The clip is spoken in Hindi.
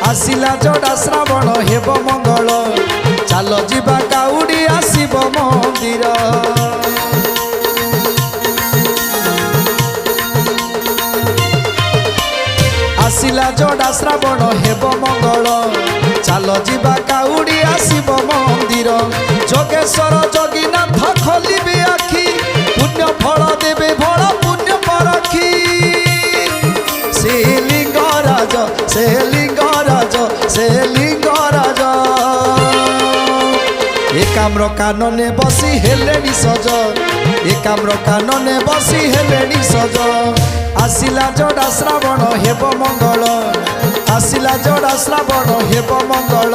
आसिला जोड़ा श्रावण हेब मंगल चाल जीवा काउडी आसिब मंदिर आसिला जोड़ा श्रावण हेब मंगल चाल जीवा काउडी आसिब मंदिर जोगेश्वर जगन्नाथ खोलिबे आखि पुण्य फल देवे भल पुण्य परखी से लिंगराज से लिंगराज से लिंगराज एकाम्र कानने बसी हेलेनी सज एकाम्र कानने बसी हेलेनी सज आसिला जोड़ा श्रावण हेब मंगल आसिला जोड़ा श्रावण हेब मंगल।